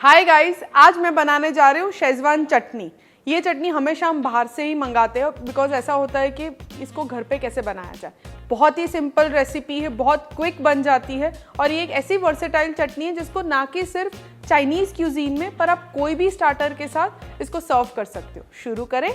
Hi guys, आज मैं बनाने जा रही हूँ शेजवान चटनी। ये चटनी हमेशा हम बाहर से ही मंगाते हैं बिकॉज ऐसा होता है कि इसको घर पे कैसे बनाया जाए। बहुत ही सिंपल रेसिपी है, बहुत क्विक बन जाती है और ये एक ऐसी वर्सेटाइल चटनी है जिसको ना कि सिर्फ चाइनीज़ क्यूजीन में पर आप कोई भी स्टार्टर के साथ इसको सर्व कर सकते हो। शुरू करें।